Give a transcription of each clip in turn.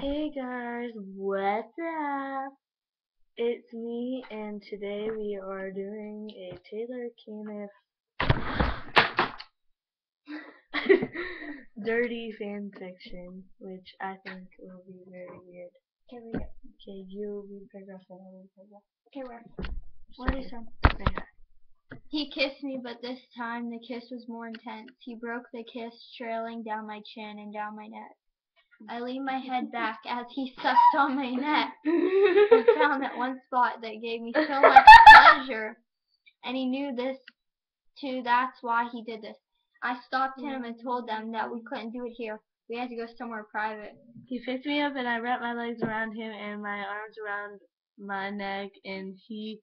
Hey guys, what's up? It's me, and today we are doing a Taylor Caniff dirty fan fiction, which I think will be very weird. Okay, read it. Okay, you read paragraph and I'll read paragraph. Okay, where is some? He kissed me, but this time the kiss was more intense. He broke the kiss, trailing down my chin and down my neck. I leaned my head back as he sucked on my neck and found that one spot that gave me so much pleasure. And he knew this too, that's why he did this. I stopped him and told them that we couldn't do it here. We had to go somewhere private. He picked me up and I wrapped my legs around him and my arms around my neck, and he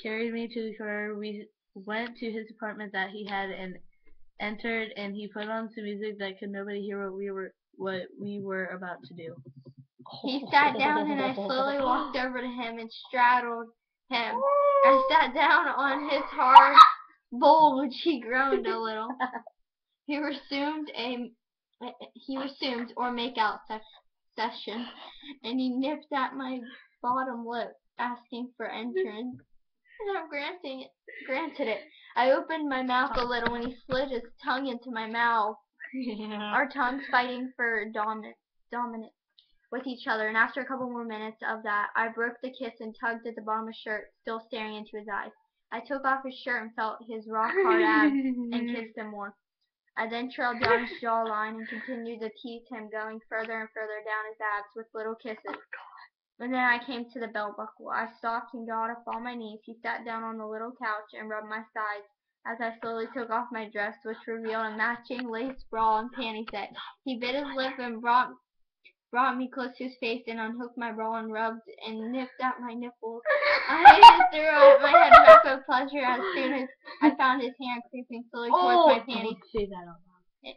carried me to the car. We went to his apartment that he had and entered, and he put on some music that could nobody hear what we were about to do. He sat down and I slowly walked over to him and straddled him. I sat down on his hard bowl, which he groaned a little. He resumed or make out session, and he nipped at my bottom lip, asking for entrance. And I granted it. I opened my mouth a little and he slid his tongue into my mouth. Yeah. Our tongues fighting for dominance with each other, and after a couple more minutes of that, I broke the kiss and tugged at the bottom of his shirt, still staring into his eyes. I took off his shirt and felt his rock-hard abs and kissed him more. I then trailed down his jawline and continued to tease him, going further and further down his abs with little kisses. And then I came to the belt buckle. I stopped and got up on my knees. He sat down on the little couch and rubbed my sides as I slowly took off my dress, which revealed a matching lace bra and panty set. He bit his lip and brought me close to his face and unhooked my bra and rubbed and nipped at my nipples. I threw my head back with pleasure as soon as I found his hand creeping slowly towards my panties. Say that out loud.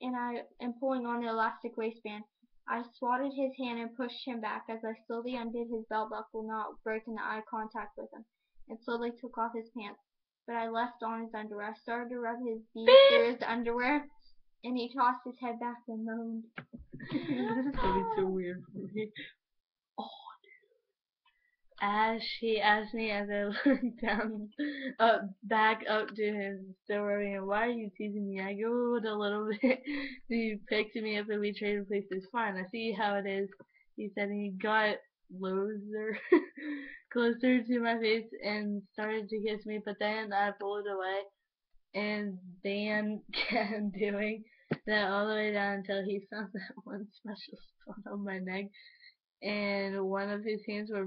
And I am pulling on the elastic waistband. I swatted his hand and pushed him back as I slowly undid his belt buckle, not breaking the eye contact with him, and slowly took off his pants. But I left on his underwear. I started to rub his beak through his underwear, and he tossed his head back and moaned. This is gonna be so weird for me. Oh, dude. As he asked me as I looked down, back up to him, still rubbing him, "Why are you teasing me?" I giggled a little bit. He picked me up and we traded places. "Fine, I see how it is," he said, and he got closer to my face and started to kiss me, but then I pulled away, and Dan kept doing that all the way down until he found that one special spot on my neck, and one of his hands were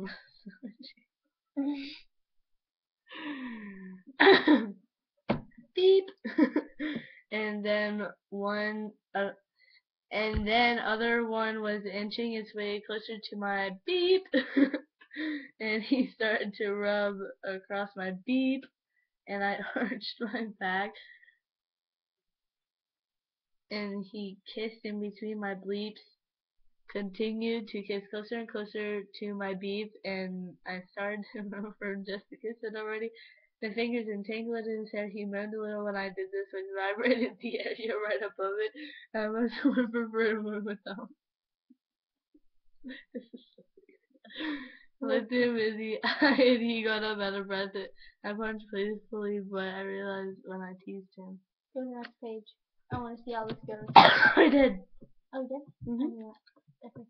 beep, and then other one was inching its way closer to my beep, and he started to rub across my beep, and I arched my back, and he kissed in between my bleeps, continued to kiss closer and closer to my beep, and I started to remember just to kiss it already. The fingers entangled in his hair. He moaned a little when I did this, which vibrated the area right above it. I must whimper for a moment though. This is so weird. Looked at him as he got up out of breath. I punched playfully, but I realized when I teased him. Go to the next page. I want to see how this goes. I did. Oh, you did? Mm-hmm. Okay.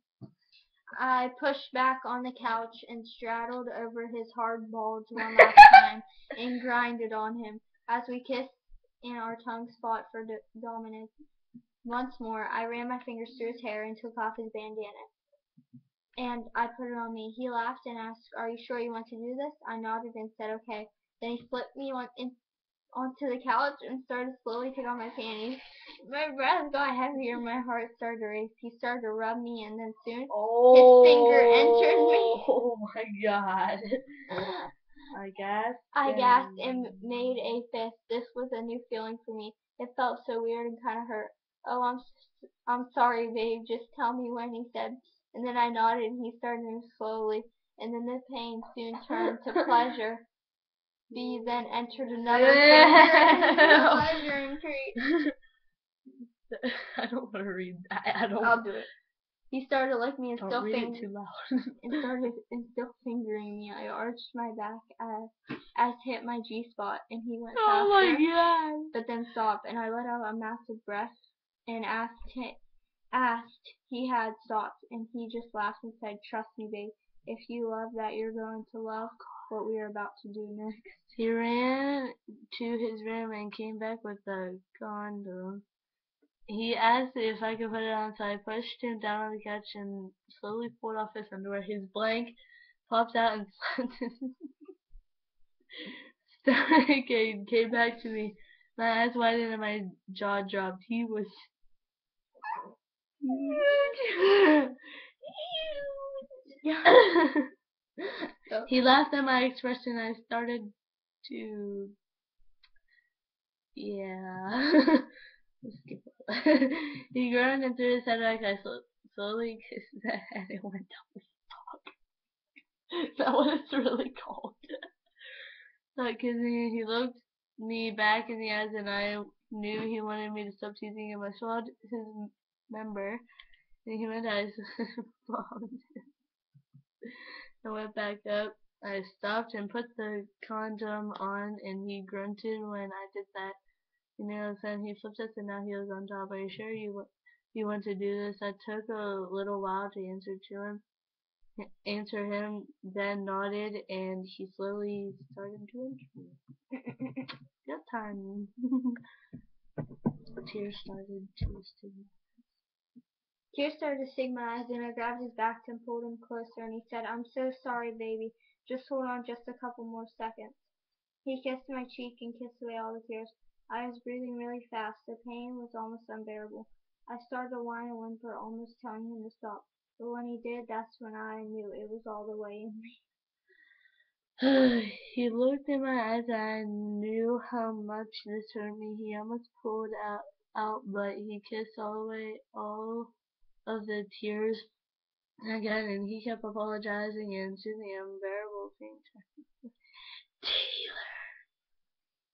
I pushed back on the couch and straddled over his hard bulge one last time and grinded on him as we kissed and our tongues fought for dominance. Once more, I ran my fingers through his hair and took off his bandana, and I put it on me. He laughed and asked, "Are you sure you want to do this?" I nodded and said, "Okay." Then he flipped me onto the couch and started slowly taking off my panties. My breath got heavier and my heart started to race. He started to rub me, and then soon his finger entered me. Oh my god. I gasped and made a fist. This was a new feeling for me. It felt so weird and kind of hurt. "Oh, I'm sorry, babe. Just tell me when," he said. And then I nodded and he started to move slowly, and then the pain soon turned to pleasure. B then entered another pleasure increase. I don't want to read that. I'll do it. He started licking me and Don't still read it too loud. still fingering me. I arched my back as hit my G-spot, and he went Oh my faster, god. but then stopped, and I let out a massive breath and asked he had stopped, and he just laughed and said, "Trust me, babe. If you love that, you're going to love what we are about to do next." He ran to his room and came back with a condom. He asked if I could put it on, so I pushed him down on the couch and slowly pulled off his underwear. His blank popped out and slapped his stomach and came back to me. My eyes widened and my jaw dropped. He was huge. He laughed at my expression. I started to, yeah. He groaned and threw his head back. I slowly kissed his head and went down his dog. Is that what it's really called? Like, he looked me back in the eyes and I knew he wanted me to stop teasing him. I swallowed his member and he went eyes I went back up. I stopped and put the condom on and he grunted when I did that. You know, then he flipped us and now he was on top. Are you sure you want to do this? I took a little while to answer him, then nodded, and he slowly started to enter me. Good time. Tears started to sting. Tears started to sting my eyes, and I grabbed his back and pulled him closer, and he said, "I'm so sorry, baby. Just hold on just a couple more seconds." He kissed my cheek and kissed away all the tears. I was breathing really fast. The pain was almost unbearable. I started to whine and whimper, almost telling him to stop. But when he did, that's when I knew it was all the way in me. He looked in my eyes and I knew how much this hurt me. He almost pulled out, but he kissed away all of the tears again, and he kept apologizing and soothing the unbearable pain.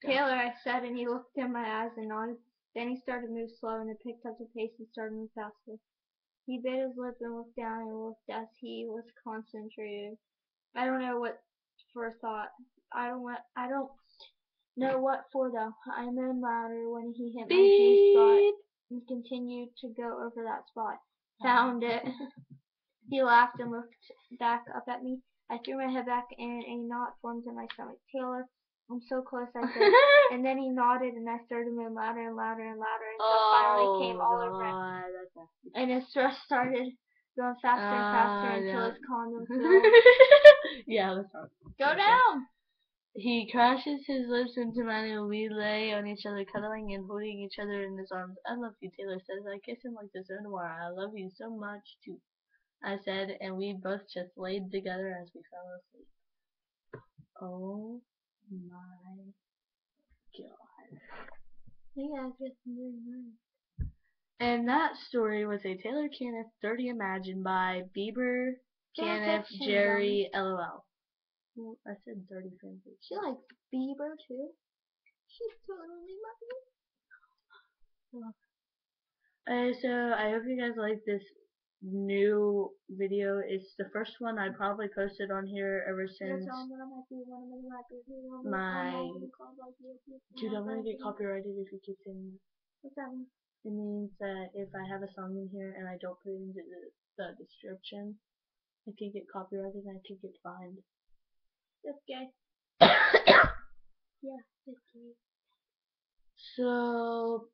Taylor, I said, and he looked in my eyes and nodded. Then he started to move slow, and then picked up the pace and started to move faster. He bit his lip and looked down and looked as he was concentrated. I don't know what for thought. I don't know what for though. I moaned louder when he hit my G spot and continued to go over that spot. Found it. He laughed and looked back up at me. I threw my head back and a knot formed in my stomach. "Taylor, I'm so close," I said. And then he nodded and I started to move louder and louder and louder until finally came all over him. And his thrust started going faster and faster until his condom filled. Yeah, that's hard. Go down! He crashes his lips into mine and we lay on each other, cuddling and holding each other in his arms. "I love you," Taylor says. I kiss him like there's no tomorrow. "I love you so much too," I said, and we both just laid together as we fell asleep. Oh my god. Yeah, just very nice. And that story was a Taylor Caniff Dirty Imagine by Bieber, Caniff, Fanfiction, Jerry, LOL. Well, I said dirty fanfiction. She likes Bieber too. She's totally my So I hope you guys like this new video. It's the first one I probably posted on here ever since my... Dude, I'm gonna get copyrighted if you keep saying that. What's that mean? It means that if I have a song in here and I don't put it into the description, I could get copyrighted and I could get fined. That's gay. Yeah, that's gay. So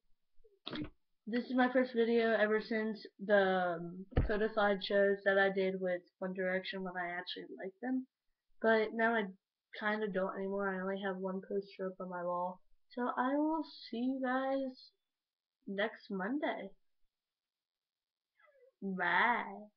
this is my first video ever since the photo slideshows that I did with One Direction when I actually liked them. But now I kind of don't anymore. I only have one poster up on my wall. So I will see you guys next Monday. Bye.